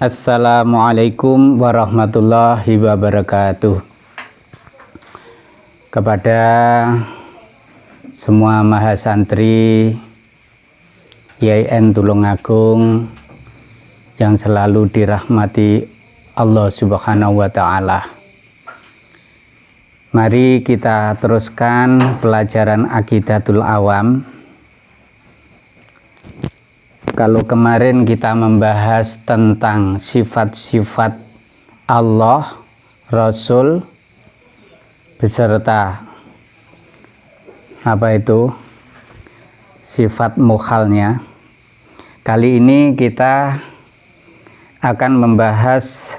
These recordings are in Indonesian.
Assalamualaikum warahmatullahi wabarakatuh. Kepada semua mahasantri YIN Tulungagung yang selalu dirahmati Allah Subhanahu wa Ta'ala, mari kita teruskan pelajaran Aqidatul Awam. Kalau kemarin kita membahas tentang sifat-sifat Allah, Rasul, beserta sifat mukhalnya. Kali ini kita akan membahas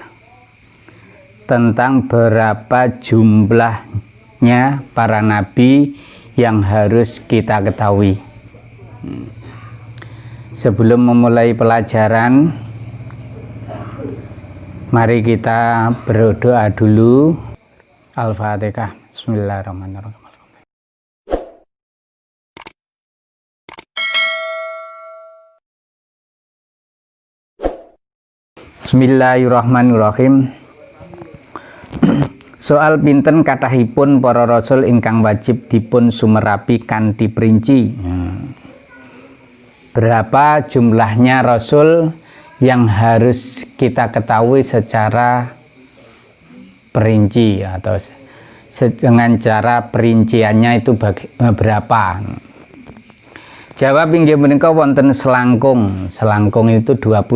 tentang berapa jumlahnya para nabi yang harus kita ketahui. Sebelum memulai pelajaran, mari kita berdoa dulu. Al-Fatihah. Bismillahirrahmanirrahim. Bismillahirrahmanirrahim. Soal pinten kathahipun para rasul ingkang wajib dipun sumerapi kanthi perinci. Berapa jumlahnya rasul yang harus kita ketahui secara perinci atau dengan cara perinciannya itu berapa? Jawab inggih menika wonten selangkung. Selangkung itu 25.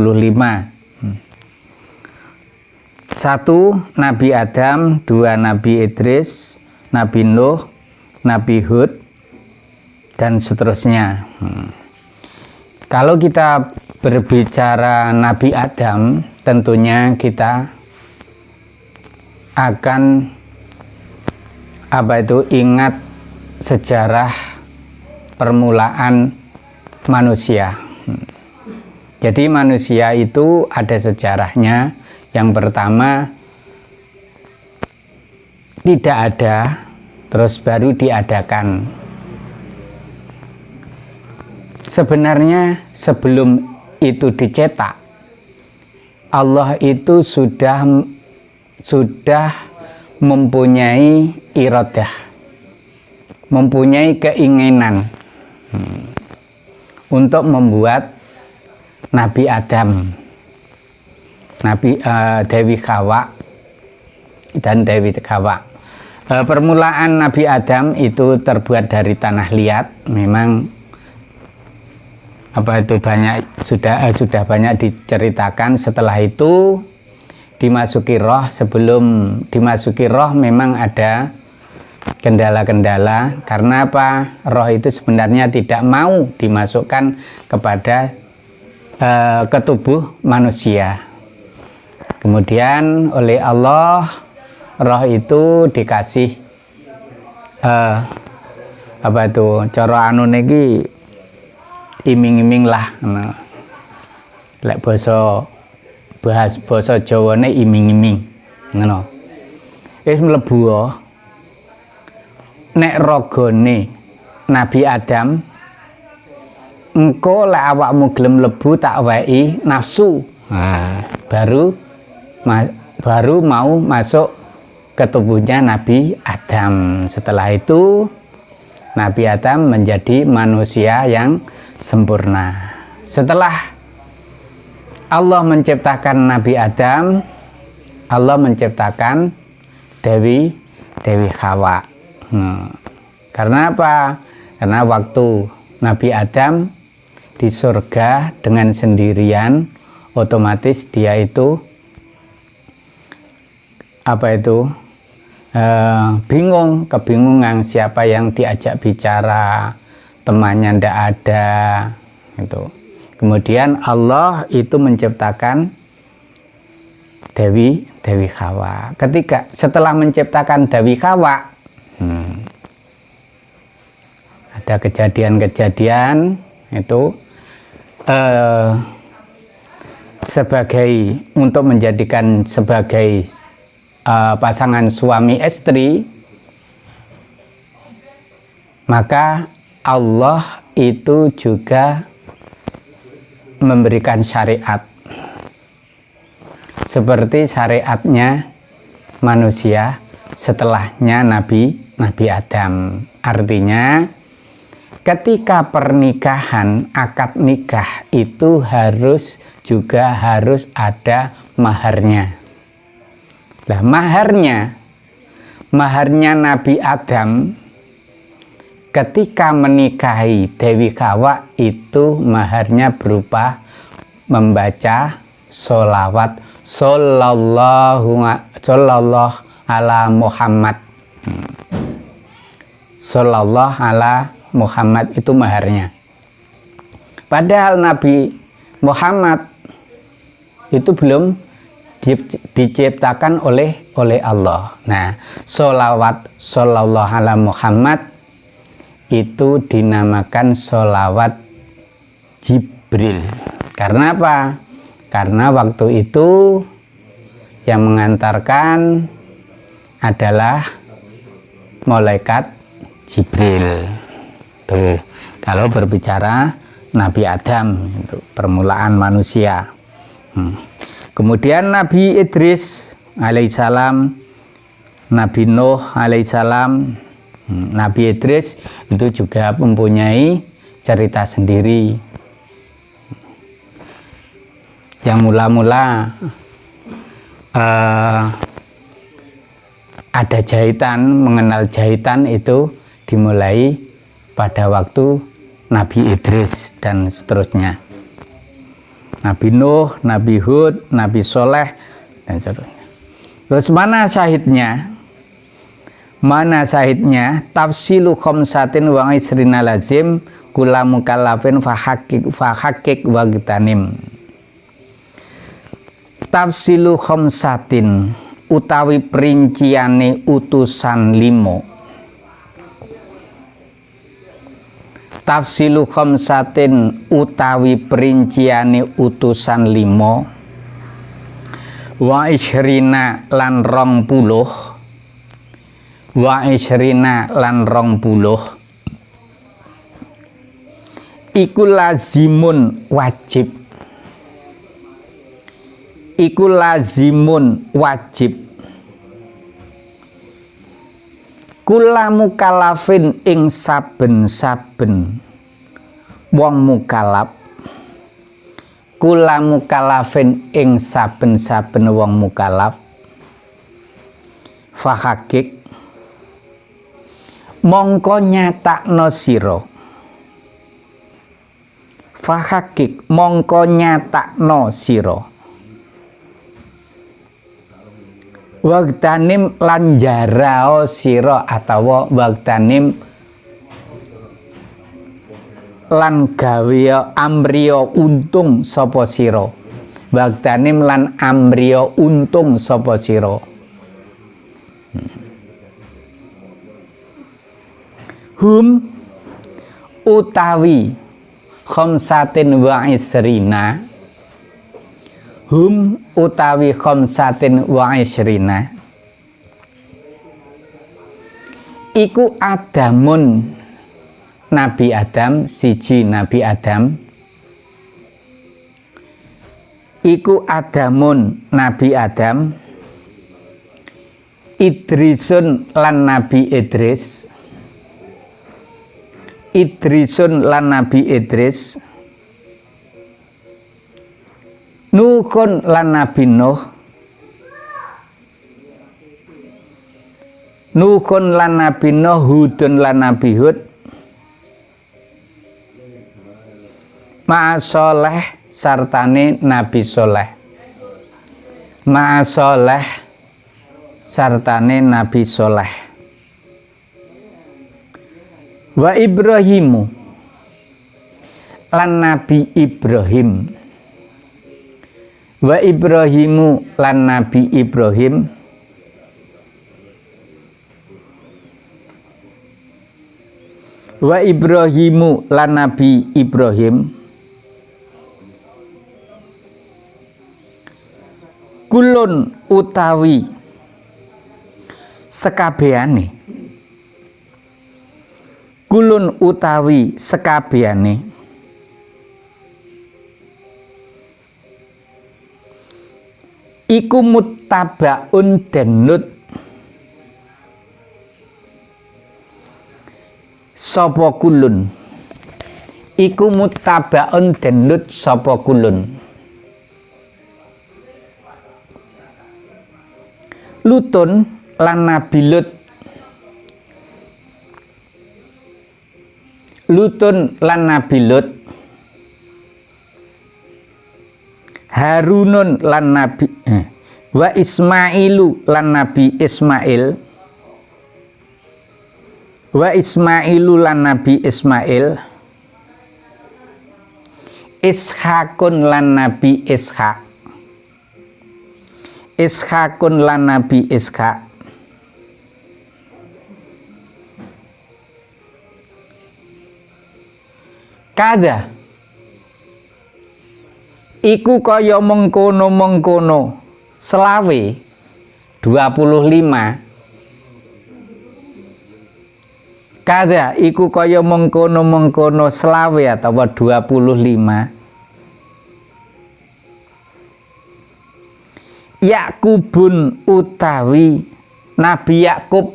1 Nabi Adam, 2 Nabi Idris, Nabi Nuh, Nabi Hud, dan seterusnya. Kalau kita berbicara Nabi Adam, tentunya kita akan ingat sejarah permulaan manusia. Jadi manusia itu ada sejarahnya. Yang pertama tidak ada, terus baru diadakan. Sebenarnya sebelum itu dicetak, Allah itu sudah mempunyai iradah, mempunyai keinginan untuk membuat Nabi Adam, Dewi Hawa dan Dewi Hawa. Permulaan Nabi Adam itu terbuat dari tanah liat. Memang sudah banyak diceritakan. Setelah itu dimasuki roh. Sebelum dimasuki roh memang ada kendala-kendala. Karena apa? Roh itu sebenarnya tidak mau dimasukkan kepada ke tubuh manusia. Kemudian oleh Allah roh itu dikasih cara anu niki iming-iming lah. Lek basa Jawane iming-iming ngono. Wis mlebu nek ragane Nabi Adam, engko lek awakmu gelem mlebu tak weki nafsu. Baru mau masuk ke tubuhnya Nabi Adam. Setelah itu Nabi Adam menjadi manusia yang sempurna. Setelah Allah menciptakan Nabi Adam, Allah menciptakan Dewi Hawa. Karena apa? Karena waktu Nabi Adam di surga dengan sendirian, otomatis dia itu kebingungan siapa yang diajak bicara, temannya ndak ada itu. Kemudian Allah itu menciptakan Dewi Hawa. Setelah menciptakan Dewi Hawa, ada kejadian-kejadian itu untuk menjadikan sebagai pasangan suami istri, maka Allah itu juga memberikan syariat. seperti syariatnya manusia setelahnya Nabi Adam. Artinya ketika pernikahan, akad nikah itu harus ada maharnya. Nah, maharnya Nabi Adam ketika menikahi Dewi Hawa itu maharnya berupa membaca sholawat sallallahu ala Muhammad. Sallallahu ala Muhammad itu maharnya. Padahal Nabi Muhammad itu belum diciptakan oleh Allah. Nah, sholawat sallallahu ala Muhammad itu dinamakan sholawat Jibril. Karena apa? Karena waktu itu yang mengantarkan adalah malaikat Jibril. Tuh, kalau berbicara Nabi Adam, itu permulaan manusia. Kemudian Nabi Idris alaihissalam, Nabi Nuh alaihissalam. Nabi Idris itu juga mempunyai cerita sendiri. Yang mula-mula ada jahitan, mengenal jahitan itu dimulai pada waktu Nabi Idris dan seterusnya. Nabi Nuh, Nabi Hud, Nabi Soleh dan seterusnya. Terus mana syahidnya? Mana syahidnya? Tafsilu khamsatin wa isrina lazim kula mukallafin fahakik wa gitanim. Tafsilu khamsatin utawi perinciane utusan 5. Tafsilu khamsatin utawi perinciane utusan 5. Wa ishrina lan 20. Wa ishrina lan 20. Iku lazimun wajib. Iku lazimun wajib. Kula mukalafin ing saben-saben wong mukalaf. Kula mukalafin ing saben-saben wong mukalaf. Fahakik mongko nyatakno sira. Fahakik mongko nyatakno sira. Wagtanim lan jarao sira atawa wagtanim lan gawe amriya untung sapa sira. Wagtanim lan amriya untung sapa sira. Hum utawi khamsatin wa isrina. Hum utawi khamsatin wa isrina. Iku Adamun Nabi Adam, siji Nabi Adam. Iku Adamun Nabi Adam. Idrisun lan Nabi Idris. Idrisun lan Nabi Idris. Nuhun lan Nabi Nuh. Nuhun lan Nabi Nuh. Hudun lan Nabi Hud. Ma'asoleh sartane Nabi Soleh. Ma'asoleh sartane Nabi Soleh. Wa Ibrahimu lan Nabi Ibrahim. Wa Ibrahimu lan Nabi Ibrahim. Wa Ibrahimu lan Nabi Ibrahim. Kulun utawi sekabehane. Kulun utawi sekabehane. iku muttabaun denut sapa kulun, iku muttabaun denut sapa kulun. Lutun lan Nabi Lut, Lutun lan Nabi Lut, Harunun lan Nabi wa Ismailu lan Nabi Ismail, wa Ismailu lan Nabi Ismail, Ishakun lan Nabi Ishak, Ishakun lan Nabi Ishak, kada iku kaya mengkono-mengkono selawe 25, kada iku kaya mengkono-mengkono selawe atau 25 Yakubun utawi Nabi Yakub,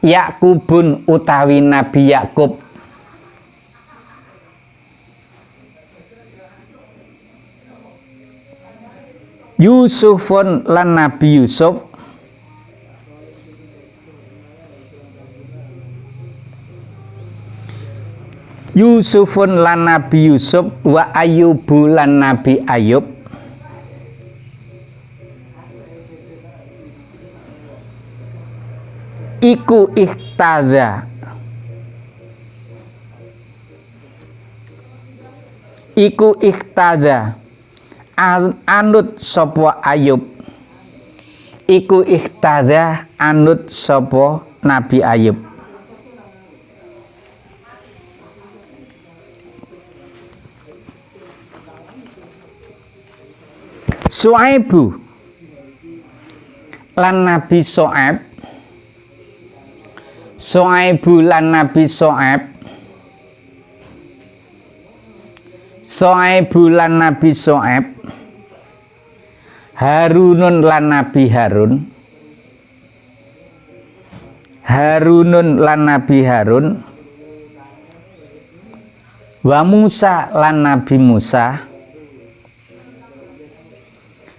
Yakubun utawi Nabi Yakub, Yusufun lan Nabi Yusuf, Yusufun lan Nabi Yusuf, wa Ayyubu lan Nabi Ayub, iku ikhtada, iku ikhtada anut sapa Ayub, iku ikhtada anut sapa Nabi Ayub. Su'aibu lan Nabi So'aib, So'aibu lan Nabi So'aib, So'aibu lan Nabi So'aib, Harunun lan Nabi Harun, Harunun lan Nabi Harun, wa Musa lan Nabi Musa,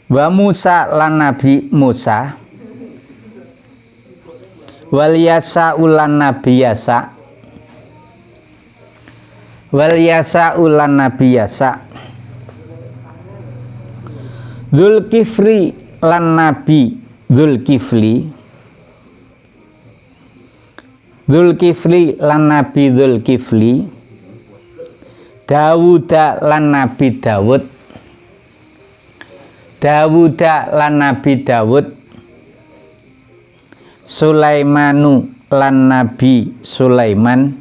wa Musa lan Nabi Musa, wal Yasa ulan Nabi Yasa, wal Yasa ulan Nabi Yasa, Dzulkifli lan Nabi Dzulkifli, Dzulkifli lan Nabi Dzulkifli, Dawuda lan Nabi Dawud, Dawuda lan Nabi Dawud, Sulaimanu lan Nabi Sulaiman,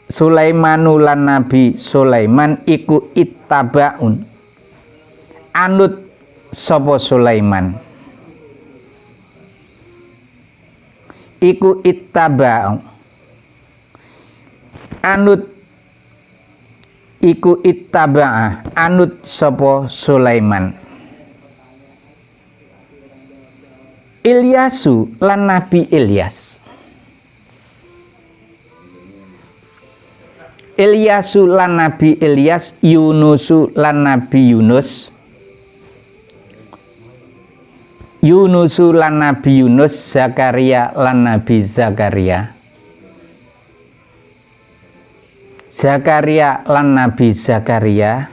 Sulaimanu lan Nabi Sulaiman, iku ittabaun anut sapa Sulaiman, iku ittaba'u anut, iku ittaba'a anut sapa Sulaiman. Ilyasu lan Nabi Ilyas, Ilyasu lan Nabi Ilyas, Yunusu lan Nabi Yunus, Yunusu lan Nabi Yunus, Zakaria lan Nabi Zakaria, Zakaria lan Nabi Zakaria,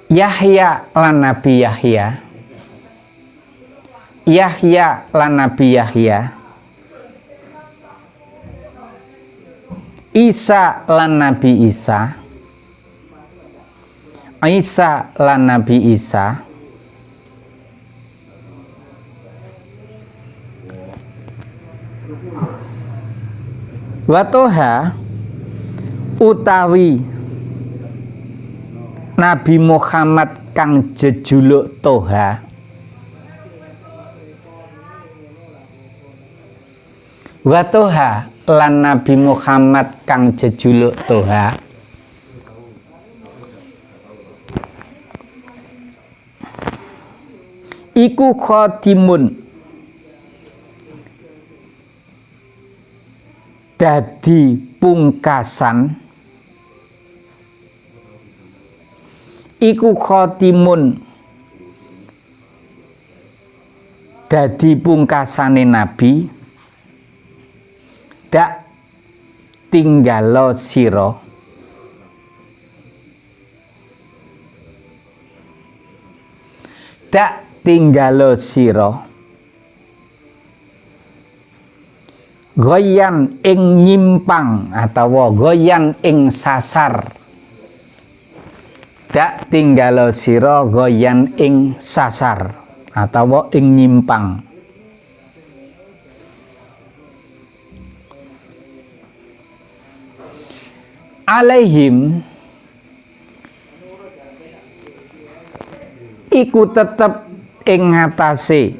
Yahya lan Nabi Yahya, Yahya lan Nabi Yahya, Isa lan Nabi Isa, Isa lan Nabi Isa, wa Toha utawi Nabi Muhammad kang jejuluk Toha, wa Toha lan Nabi Muhammad kang jejuluk Toha iku khatimun dadi pungkasan iku khatimun dadi pungkasane Nabi dak tinggalo sira dak tinggalo sira goyan ing nyimpang atawa goyan ing sasar dak tinggalo sira goyan ing sasar atawa ing nyimpang alaihim iku tetep ing ngatasé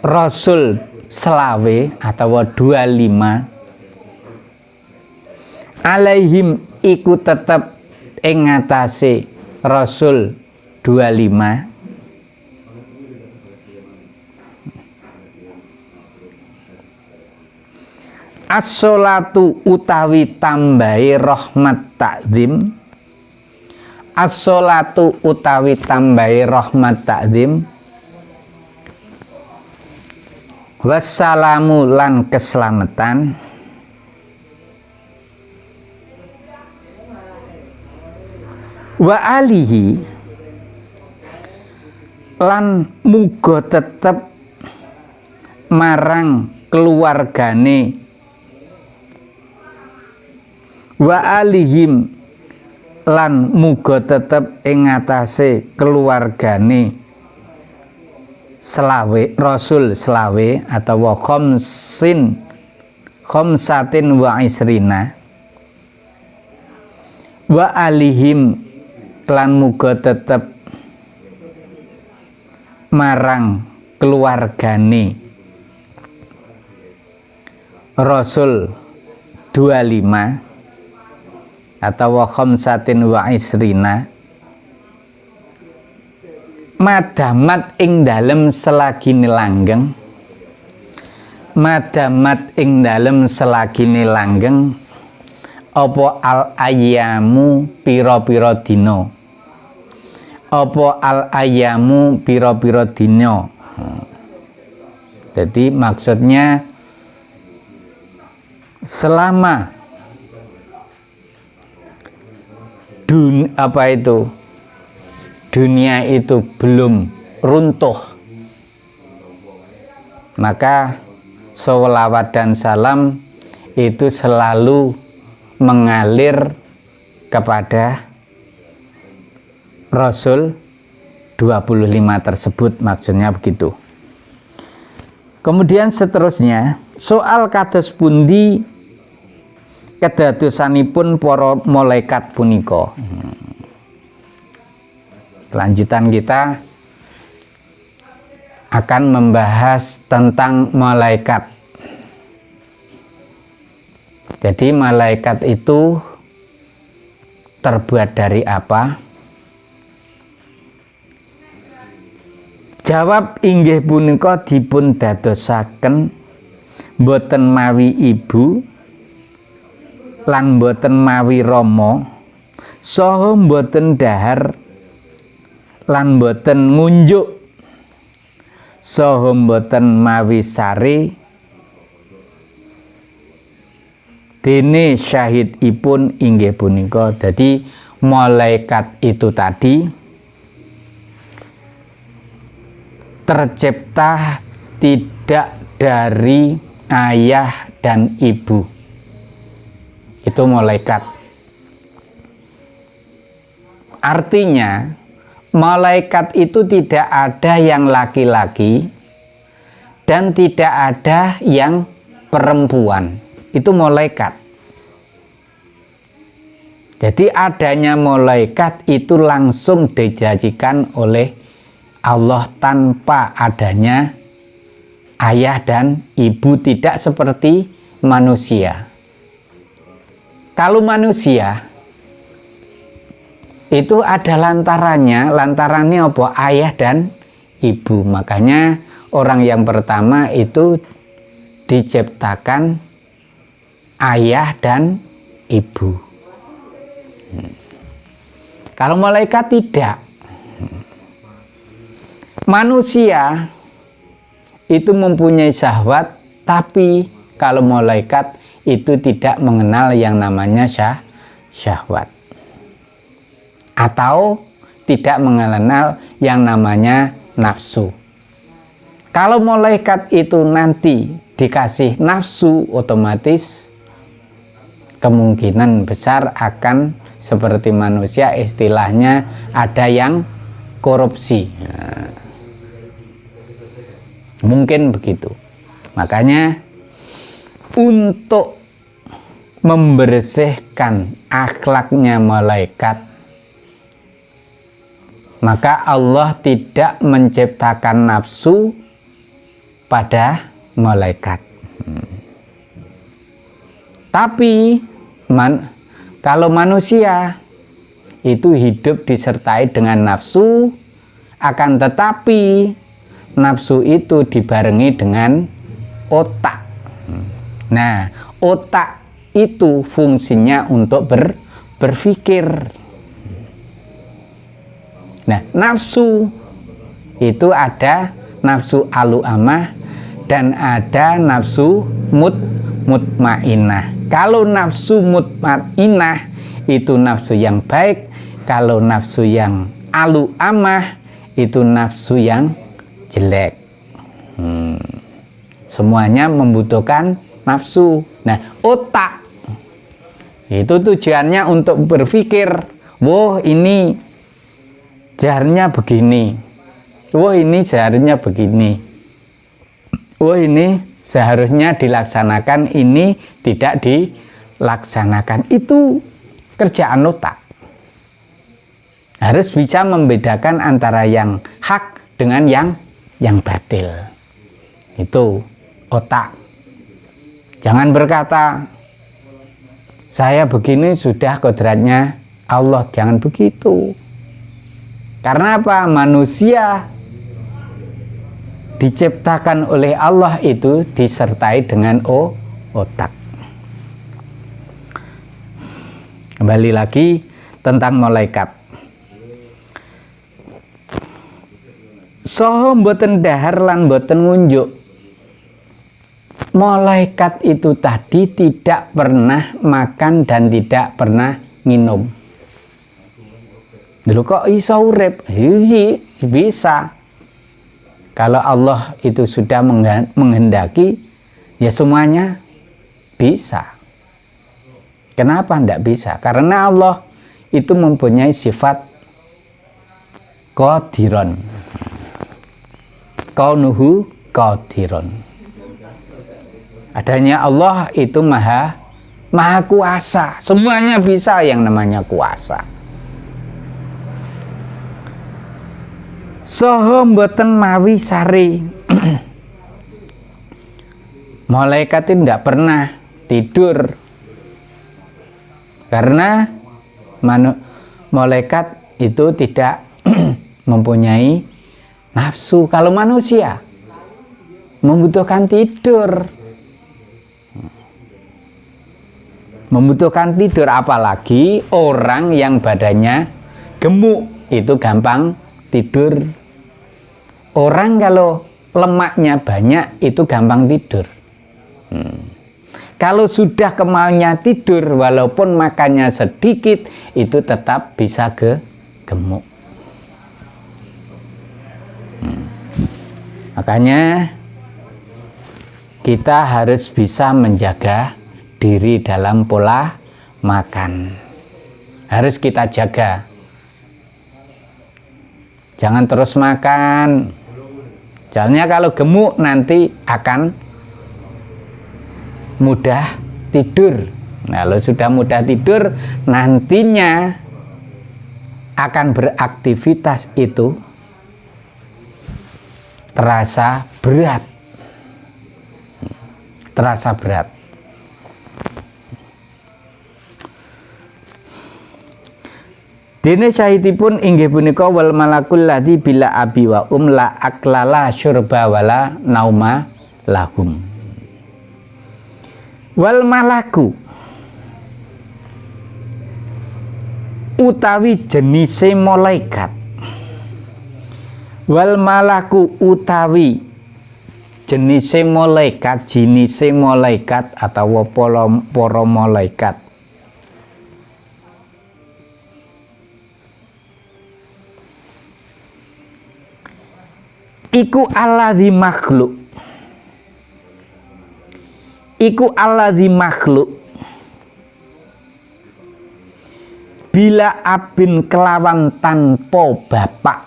Rasul selawe atawa 25 alaihim iku tetep ing ngatasé Rasul 25 as-sholatu utawi tambahi rahmat takzim as-sholatu utawi tambahi rahmat takzim wassalamu lan keselamatan wa alihi lan muga tetep marang keluargane wa alihim lan muga tetep ing ngatasé keluargane selawe Rasul selawe atawa khamsatin wa isrina wa alihim lan muga tetep marang keluargane Rasul 25 atau khamsatin wa isrina madamat ing dalem selagine langgeng madamat ing dalem selagine langgeng apa al ayyamu pira-pira dina apa al ayyamu pira-pira dina jadi maksudnya selama dunia itu belum runtuh maka sholawat dan salam itu selalu mengalir kepada Rasul 25 tersebut maksudnya begitu. Kemudian seterusnya soal kados pundi kedadosanipun para malaikat punika. Kelanjutan kita akan membahas tentang malaikat. Jadi malaikat itu terbuat dari apa? Jawab inggih punika dipun dadosaken boten mawi ibu lan boten mawi rama saha boten dahar lan boten ngunjuk saha boten mawi sari dene syahidipun inggih punika. Jadi malaikat itu tadi tercipta tidak dari ayah dan ibu. Itu malaikat. Artinya malaikat itu tidak ada yang laki-laki dan tidak ada yang perempuan. Itu malaikat. Jadi adanya malaikat itu langsung dijanjikan oleh Allah tanpa adanya ayah dan ibu, tidak seperti manusia. Kalau manusia itu ada lantarannya apa? Ayah dan ibu. Makanya orang yang pertama itu diciptakan ayah dan ibu. Kalau malaikat tidak. Manusia itu mempunyai syahwat, tapi kalau malaikat itu tidak mengenal yang namanya syahwat. Atau tidak mengenal yang namanya nafsu. Kalau malaikat itu nanti dikasih nafsu, otomatis kemungkinan besar akan seperti manusia, istilahnya ada yang korupsi. Nah, mungkin begitu. Makanya untuk membersihkan akhlaknya malaikat, maka Allah tidak menciptakan nafsu pada malaikat. Tapi kalau manusia itu hidup disertai dengan nafsu, akan tetapi nafsu itu dibarengi dengan otak. Nah, otak itu fungsinya untuk berpikir. Nah, nafsu itu ada nafsu aluamah dan ada nafsu mutmainah. Kalau nafsu mutmainah itu nafsu yang baik, kalau nafsu yang aluamah itu nafsu yang jelek. Semuanya membutuhkan nafsu. Nah, otak itu tujuannya untuk berpikir, wah ini seharusnya begini, wah ini seharusnya begini, wah ini seharusnya dilaksanakan, ini tidak dilaksanakan. Itu kerjaan otak. Harus bisa membedakan antara yang hak dengan yang batil. Itu otak. Jangan berkata saya begini sudah kodratnya Allah. Jangan begitu. Karena apa? Manusia diciptakan oleh Allah itu disertai dengan otak. Kembali lagi tentang malaikat. Soho mboten dahar lan mboten ngunjuk. Malaikat itu tadi tidak pernah makan dan tidak pernah minum. Dulu kok iso urip? Bisa. Kalau Allah itu sudah menghendaki, ya semuanya bisa. Kenapa tidak bisa? Karena Allah itu mempunyai sifat qadiron. Kaunuhu qadiron. Adanya Allah itu maha kuasa. Semuanya bisa yang namanya kuasa. Soho mboten mawi sari. Malaikat itu tidak pernah tidur. Karena malaikat itu tidak mempunyai nafsu. Kalau manusia membutuhkan tidur. Membutuhkan tidur, apalagi orang yang badannya gemuk itu gampang tidur. Orang kalau lemaknya banyak itu gampang tidur. Kalau sudah kemauannya tidur, walaupun makannya sedikit, itu tetap bisa gemuk. Makanya kita harus bisa menjaga diri dalam pola makan. Harus kita jaga. Jangan terus makan. Soalnya kalau gemuk nanti akan mudah tidur. Kalau sudah mudah tidur, nantinya akan beraktivitas itu terasa berat. Terasa berat. Dene syahidipun inggih punika wal malakul ladzi bila abi wa la aklala syurba wala nauma lahum. Wal malaku utawi jenise malaikat. Wal malaku utawi jenise malaikat, jinise malaikat atau para malaikat. Iku alladzi makhluk. Iku alladzi makhluk. Bila abin kelawan tanpa bapak.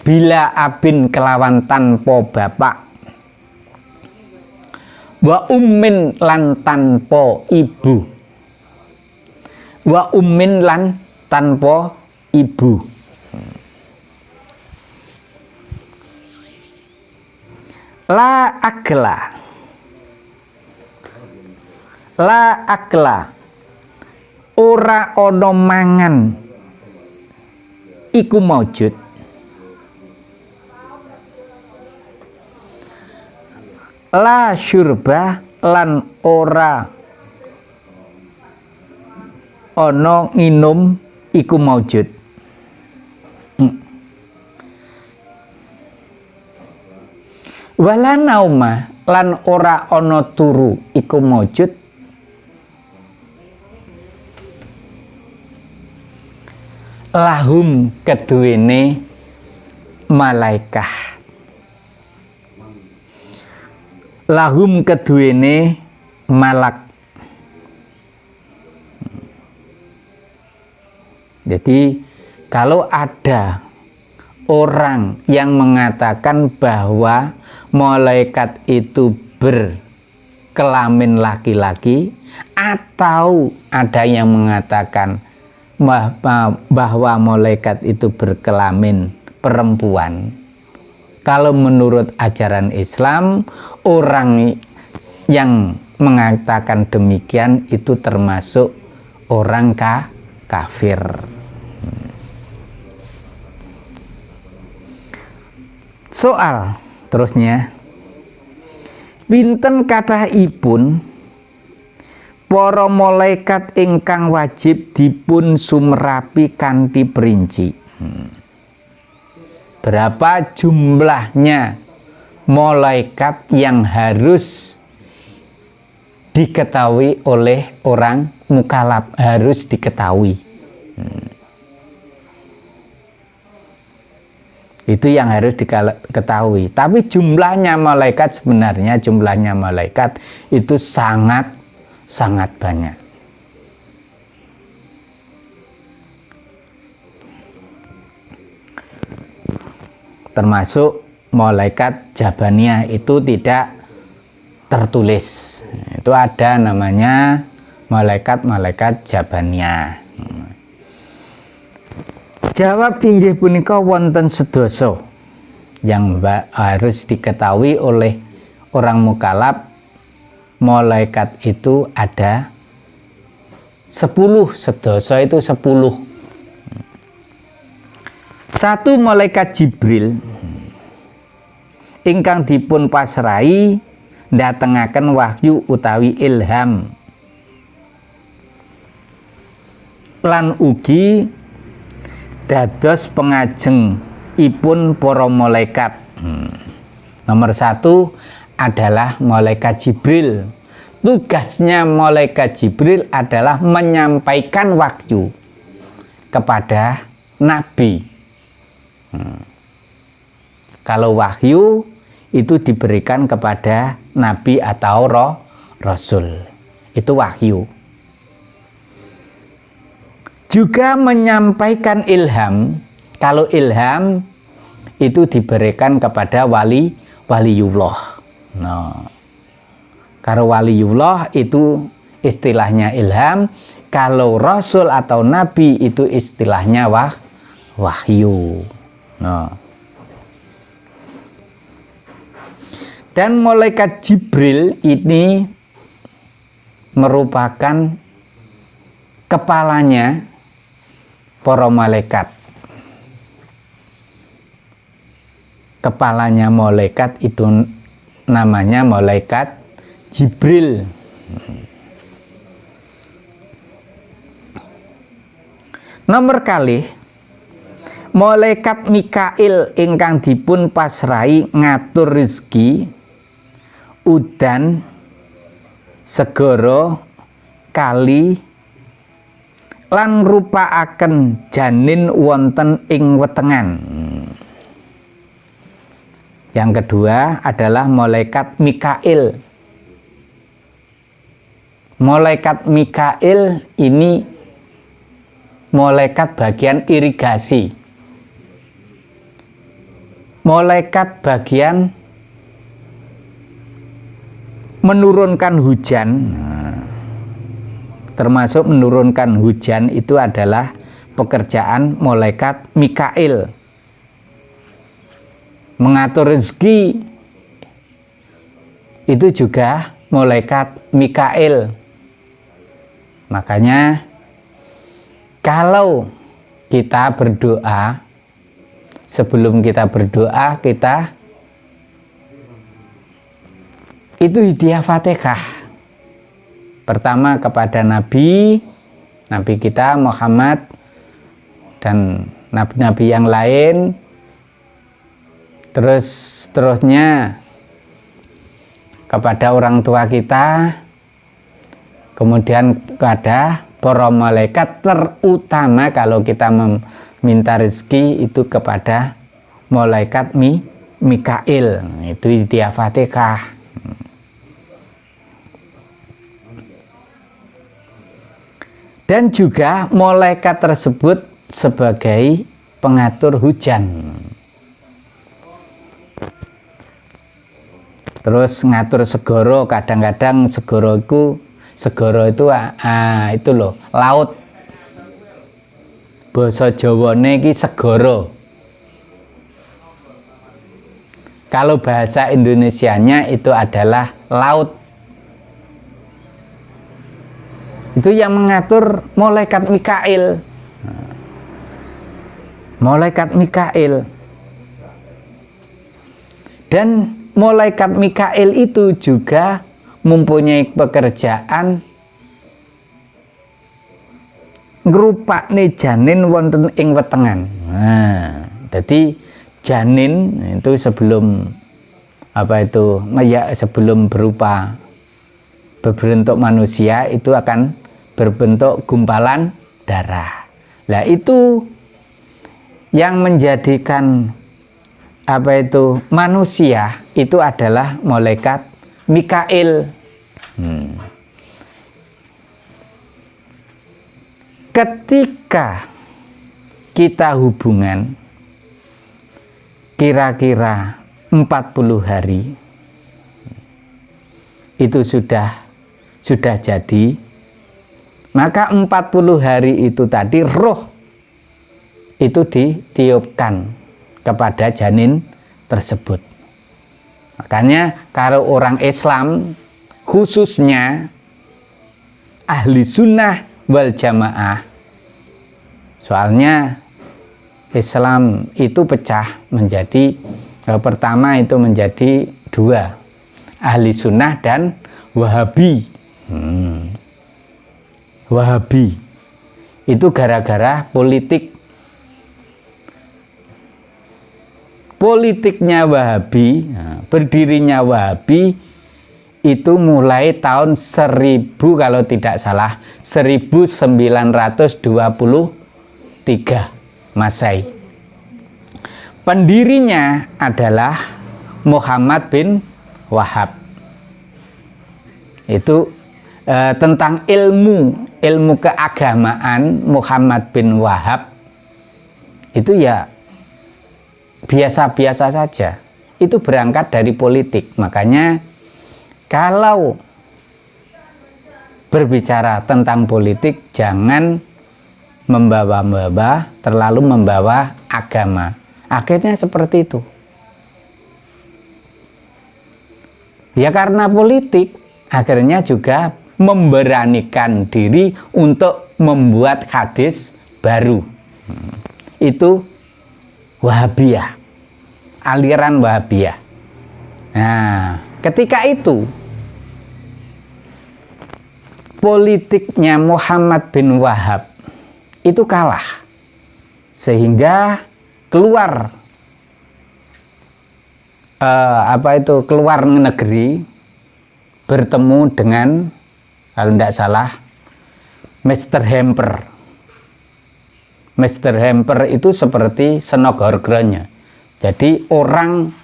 Bila abin kelawan tanpa bapak. Wa ummin lan tanpa ibu. Wa ummin lan tanpa ibu. La akla. La akla. Ora ana mangan iku maujud. La syurba lan ora ana nginum iku maujud. Wala nauma lan ora ana turu iku maujud. Lahum keduwene malaikah. Lahum keduwene malak. Jadi kalau ada orang yang mengatakan bahwa malaikat itu berkelamin laki-laki, atau ada yang mengatakan bahwa malaikat itu berkelamin perempuan, kalau menurut ajaran Islam, orang yang mengatakan demikian itu termasuk orang kafir. Soal terusnya, pinten kathahipun para malaikat ingkang wajib dipun sumerapi kanthi perinci? Berapa jumlahnya malaikat yang harus diketahui oleh orang mukallaf, harus diketahui? Itu yang harus diketahui. Tapi jumlahnya malaikat, sebenarnya jumlahnya malaikat itu sangat banyak. Termasuk malaikat Jabaniyah itu tidak tertulis. Itu ada namanya malaikat Jabaniyah. Jawab inggih punika wonten sedasa yang harus diketahui oleh orang mukallaf. Malaikat itu ada 10, sedasa itu 10. Satu, malaikat Jibril ingkang dipun pasrahi ndatengaken wahyu utawi ilham, lan ugi dados pengajeng ipun para malaikat. Nomor 1 adalah malaikat Jibril. Tugasnya malaikat Jibril adalah menyampaikan wahyu kepada Nabi. Kalau wahyu itu diberikan kepada Nabi atau Rasul, itu wahyu. Juga menyampaikan ilham. Kalau ilham itu diberikan kepada waliullah. Nah, kalau waliullah itu istilahnya ilham, kalau Rasul atau Nabi itu istilahnya wahyu. Nah. Dan malaikat Jibril ini merupakan kepalanya para malaikat. Kepalanya malaikat itu namanya malaikat Jibril. Nomor kalih, malaikat Mikail ingkang dipun pasrahi ngatur rezeki udan, segara, kali lan ngrupakaken janin wonten ing wetengan. Yang kedua adalah malaikat Mikail. Malaikat Mikail ini malaikat bagian irigasi. Malaikat bagian menurunkan hujan. Termasuk menurunkan hujan itu adalah pekerjaan malaikat Mikail. Mengatur rezeki itu juga malaikat Mikail. Makanya kalau kita berdoa, sebelum kita berdoa kita itu hadiah Fatihah. Pertama kepada Nabi kita Muhammad dan nabi-nabi yang lain. Terusnya kepada orang tua kita, kemudian kepada para malaikat, terutama kalau kita meminta rezeki itu kepada malaikat Mikail. Itu hadiah Fatihah. Dan juga malaikat tersebut sebagai pengatur hujan. Terus ngatur segara, kadang-kadang segara itu loh, laut. Basa Jawane iki segara. Kalau bahasa Indonesianya itu adalah laut. Itu yang mengatur malaikat Mikail. Malaikat Mikail. Dan malaikat Mikail itu juga mempunyai pekerjaan ngrupakne janin wonten ing wetengan. Jadi janin itu sebelum sebelum berupa berbentuk manusia itu akan berbentuk gumpalan darah. Nah, itu yang menjadikan manusia itu adalah malaikat Mikail. Ketika kita hubungan kira-kira 40 hari itu sudah jadi, maka 40 hari itu tadi roh itu ditiupkan kepada janin tersebut. Makanya kalau orang Islam, khususnya ahli sunnah wal jamaah, soalnya Islam itu pecah menjadi pertama itu menjadi dua, ahli sunnah dan wahabi. Wahabi itu gara-gara politiknya Wahabi, berdirinya Wahabi itu mulai tahun 1000 kalau tidak salah 1923 Masehi. Pendirinya adalah Muhammad bin Wahab. Itu tentang ilmu keagamaan Muhammad bin Wahab itu ya biasa-biasa saja. Itu berangkat dari politik. Makanya kalau berbicara tentang politik jangan terlalu membawa agama. Akhirnya seperti itu. Ya karena politik akhirnya juga memberanikan diri untuk membuat hadis baru. Itu Wahabiyah, aliran Wahabiyah. Nah, ketika itu politiknya Muhammad bin Wahab itu kalah, sehingga keluar keluar negeri, bertemu dengan, kalau tidak salah, Mr. Hamper. Mr. Hamper itu seperti Senogorgronya. Jadi orang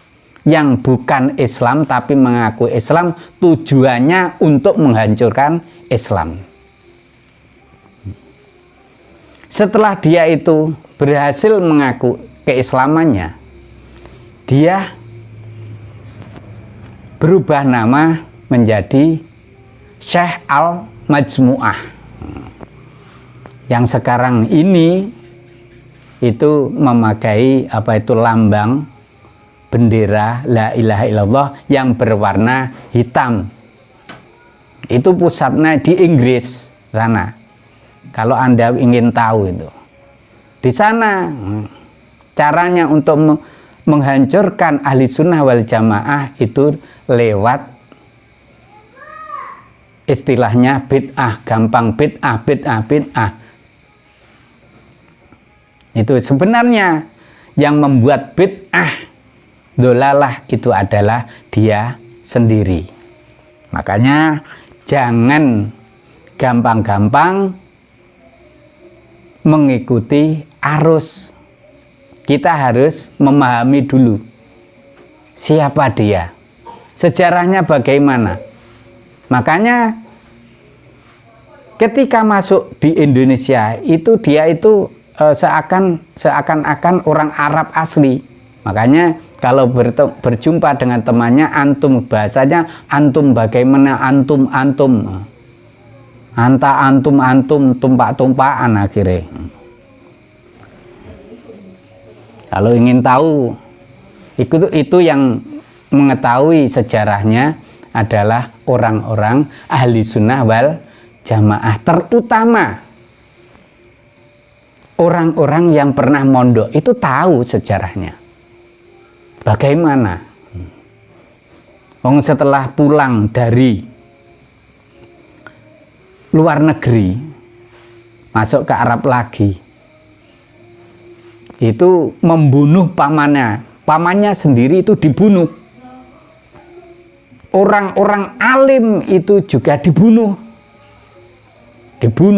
yang bukan Islam tapi mengaku Islam, tujuannya untuk menghancurkan Islam. Setelah dia itu berhasil mengaku keislamannya, dia berubah nama menjadi Syekh Al-Majmu'ah. Yang sekarang ini itu memakai lambang bendera La ilaha illallah yang berwarna hitam. Itu pusatnya di Inggris sana. Kalau Anda ingin tahu itu. Di sana caranya untuk menghancurkan ahli sunnah wal jamaah itu lewat istilahnya bid'ah, gampang bid'ah. Itu sebenarnya yang membuat bid'ah dolalah itu adalah dia sendiri. Makanya jangan gampang-gampang mengikuti arus. Kita harus memahami dulu siapa dia, sejarahnya bagaimana. Makanya ketika masuk di Indonesia itu dia itu seakan-akan orang Arab asli. Makanya kalau berjumpa dengan temannya antum, bahasanya antum, bagaimana antum, anta antum tumpak-tumpakan akhirnya. Kalau ingin tahu itu yang mengetahui sejarahnya adalah orang-orang ahli sunnah wal jamaah, terutama orang-orang yang pernah mondok itu tahu sejarahnya bagaimana. Setelah pulang dari luar negeri masuk ke Arab lagi, itu membunuh pamannya sendiri, itu dibunuh. Orang-orang alim itu juga dibunuh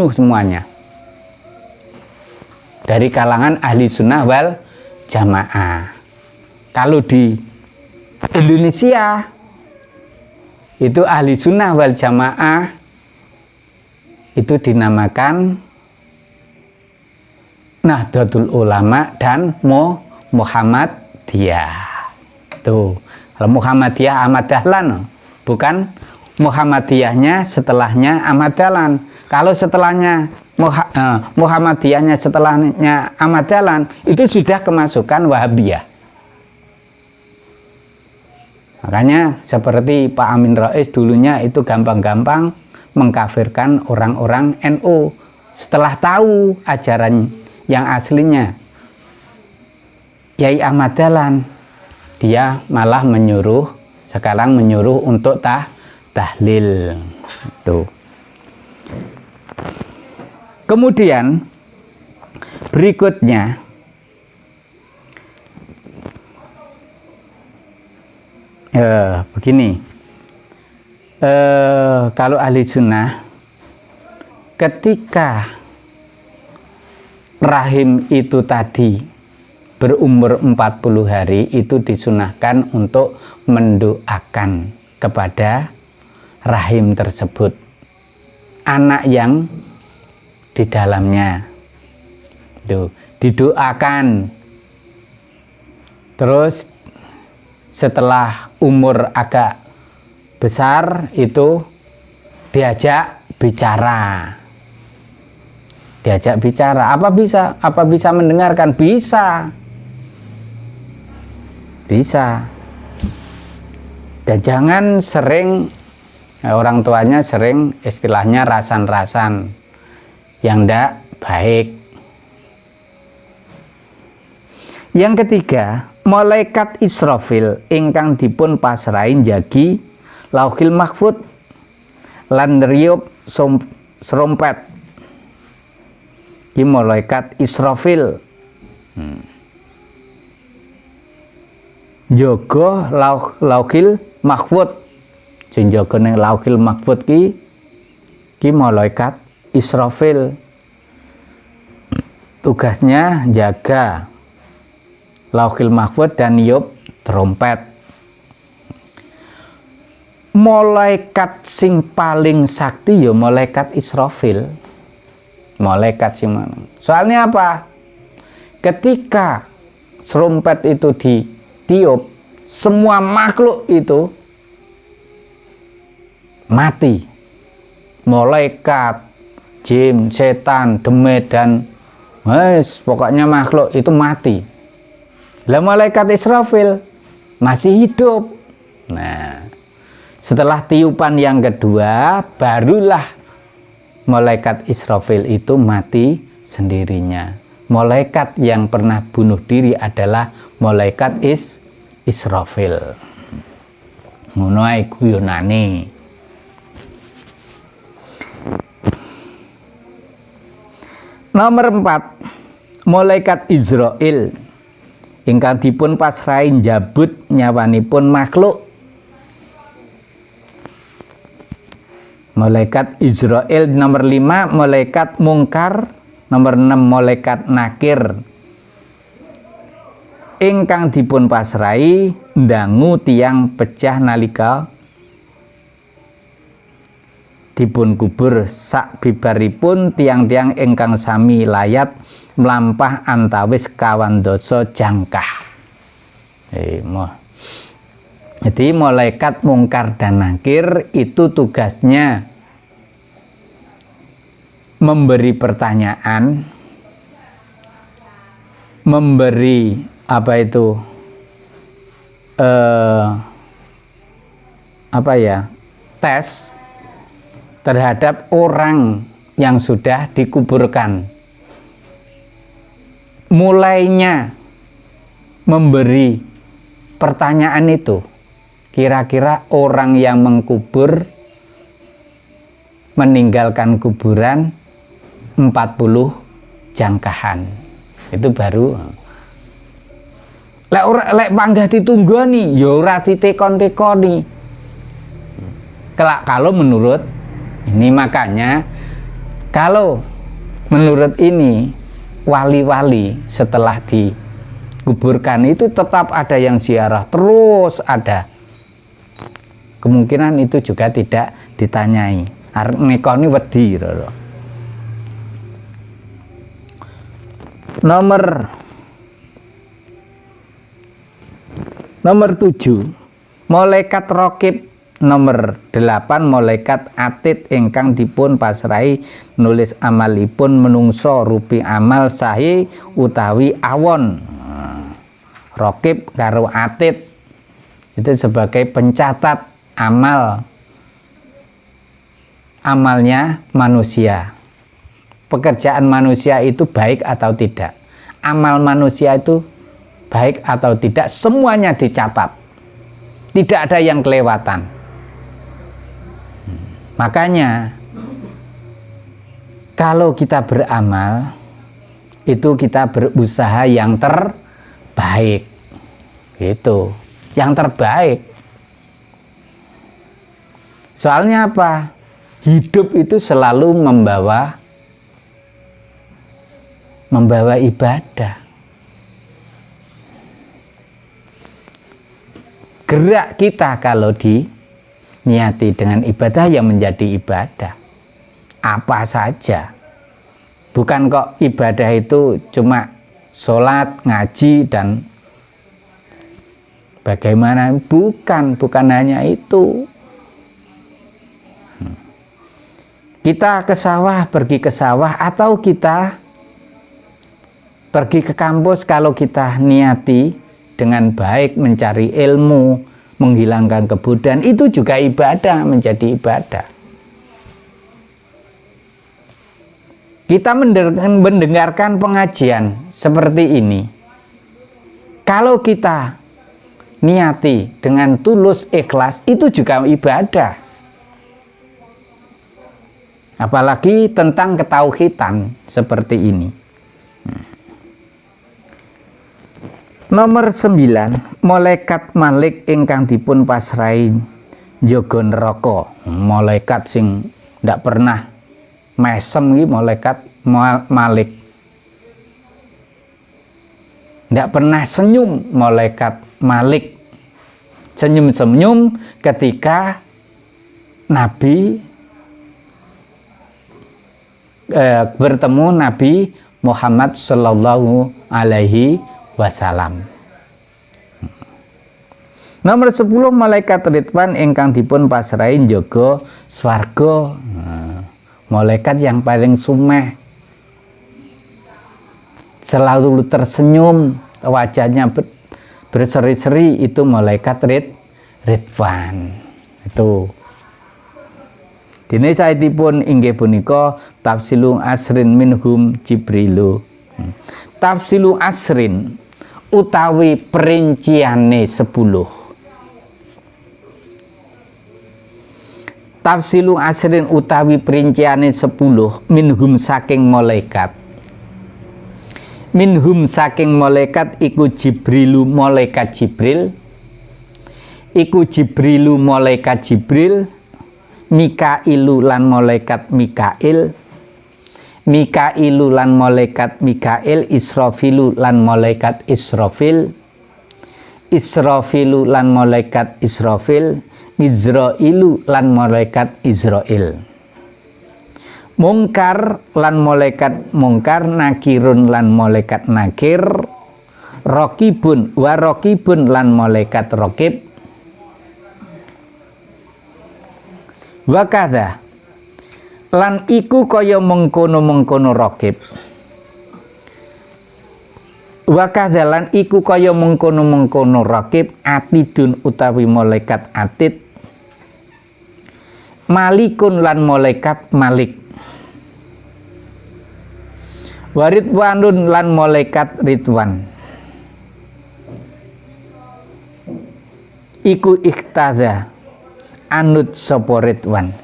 semuanya dari kalangan ahli sunnah wal jamaah. Kalau di Indonesia itu ahli sunnah wal jamaah itu dinamakan Nahdlatul Ulama dan Muhammadiyah. Tuh, kalau Muhammadiyah Ahmad Dahlan, bukan Muhammadiyahnya setelahnya Ahmad Dahlan. Kalau setelahnya Muhammadiyahnya setelahnya Ahmad Dahlan, itu sudah kemasukan Wahabiyah. Makanya seperti Pak Amin Rais dulunya itu gampang-gampang mengkafirkan orang-orang NU. Setelah tahu ajaran yang aslinya Yai Ahmad Dahlan, dia malah sekarang menyuruh untuk tahlil. Tuh. Kemudian berikutnya begini, kalau ahli sunnah ketika rahim itu tadi berumur 40 hari itu disunahkan untuk mendoakan kepada rahim tersebut, anak yang di dalamnya itu didoakan. Terus setelah umur agak besar itu diajak bicara. Apa bisa mendengarkan? Bisa. Dan jangan sering, orang tuanya sering istilahnya rasan-rasan. yang tidak baik. Yang ketiga, malaikat Israfil ingkang dipun pasrahi njagi Lauhil Mahfuz lan nriup serompet. Iki malaikat Israfil. Jaga Lauhil Mahfuz. Sing jaga ning Lauhil Mahfuz ki malaikat Israfil. Tugasnya jaga Lauhil Mahfuz dan niup trompet. Malaikat sing paling sakti ya malaikat Israfil. Malaikat sing mana? Soalnya apa? Ketika serompet itu ditiup, semua makhluk itu mati. Malaikat, jin, setan, demit dan pokoknya makhluk itu mati. Lah malaikat Israfil masih hidup. Nah, setelah tiupan yang kedua, barulah malaikat Israfil itu mati sendirinya. Malaikat yang pernah bunuh diri adalah malaikat Israfil. Ngono ae guyonane. Nomor 4, malaikat Israil ingkang dipun pasrahi njabut nyawanipun makhluk. Malaikat Israil. Nomor 5, malaikat Mungkar. Nomor 6, malaikat Nakir ingkang dipun pasrahi ndangu tiang pecah nalika dipun kubur sak bibaripun tiang-tiang ingkang sami layat mlampah antawis kawan dosa jangkah. Jadi malaikat Mungkar dan Nakir itu tugasnya memberi pertanyaan, memberi tes terhadap orang yang sudah dikuburkan. Mulainya memberi pertanyaan itu, kira-kira orang yang mengkubur meninggalkan kuburan 40 jangkahan. Itu baru lek panggah ditunggoni ya ora ditekon-tekoni. Kalau menurut ini, makanya kalau menurut ini wali-wali setelah dikuburkan itu tetap ada yang ziarah, terus ada. Kemungkinan itu juga tidak ditanyai. Arep nekoni wedi. Nomor 7, malaikat Raqib. Nomor 8, malaikat Atid ingkang dipun pasrahi nulis amalipun menungso rupi amal sahih utawi awon. Raqib karo Atid itu sebagai pencatat amalnya manusia. Pekerjaan manusia itu baik atau tidak, amal manusia itu baik atau tidak, semuanya dicatat, tidak ada yang kelewatan. Makanya kalau kita beramal itu kita berusaha yang terbaik, itu yang terbaik. Soalnya apa? Hidup itu selalu membawa ibadah. Gerak kita kalau diniati dengan ibadah yang menjadi ibadah. Apa saja. Bukan kok ibadah itu cuma sholat, ngaji, dan bagaimana. Bukan hanya itu. Kita ke sawah, pergi ke sawah, atau kita pergi ke kampus kalau kita niati dengan baik mencari ilmu, menghilangkan kebodohan, itu juga ibadah, menjadi ibadah. Kita mendengarkan pengajian seperti ini. Kalau kita niati dengan tulus ikhlas, itu juga ibadah. Apalagi tentang ketauhidan seperti ini. Nomor 9, malaikat malik ingkang dipun pasrahi njaga neraka. Malaikat sing ndak pernah mesem iki malaikat malik. Ndak pernah senyum malaikat malik. Senyum-senyum ketika Nabi bertemu Nabi Muhammad sallallahu alaihi wasallam. Nomor 10, malaikat Ridwan ingkang dipun pasrahi njaga swarga. Malaikat yang paling sumeh, selalu tersenyum, wajahnya berseri-seri, itu malaikat Ridwan. Itu dene saedipun inggih punika tafsilu asrin minhum Jibrilu. Tafsilu asrin utawi perinciane 10. Tafsilu asrin utawi perinciane 10 minhum saking malaikat. Minhum saking malaikat iku Jibrilu malaikat Jibril. Iku Jibrilu malaikat Jibril, Mikailu lan malaikat Mikail, Mikailu lan malaikat Mikail, Israfilu lan malaikat Israfil, Israfilu lan malaikat Israfil, Izrailu lan malaikat Izrail, Mungkar lan malaikat Mungkar, Nakirun lan malaikat Nakir, Rokibun wa Rokibun lan malaikat Rokib, wakadha lan iku kaya mengkono-mengkono Rokib, wakadha lan iku kaya mengkono-mengkono Rokib, Atidun utawi malaikat Atid, Malikun lan malaikat Malik, Waridwanun lan malaikat Ridwan, iku ikhtada anut sapa Ridwan,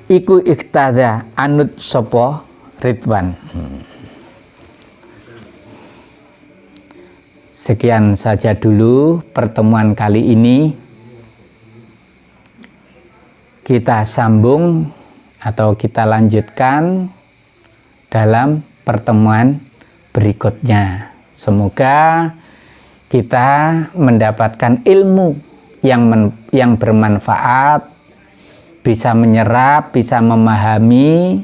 iku ikhtada anut sapa Ridwan. Sekian saja dulu pertemuan kali ini. Kita sambung atau kita lanjutkan dalam pertemuan berikutnya. Semoga kita mendapatkan ilmu yang bermanfaat, bisa menyerap, bisa memahami,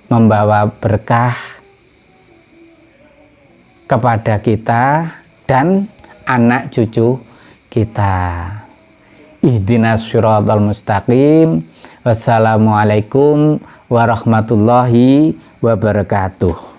membawa berkah kepada kita dan anak cucu kita. Ihdinas syiratal mustaqim. Wassalamualaikum warahmatullahi wabarakatuh.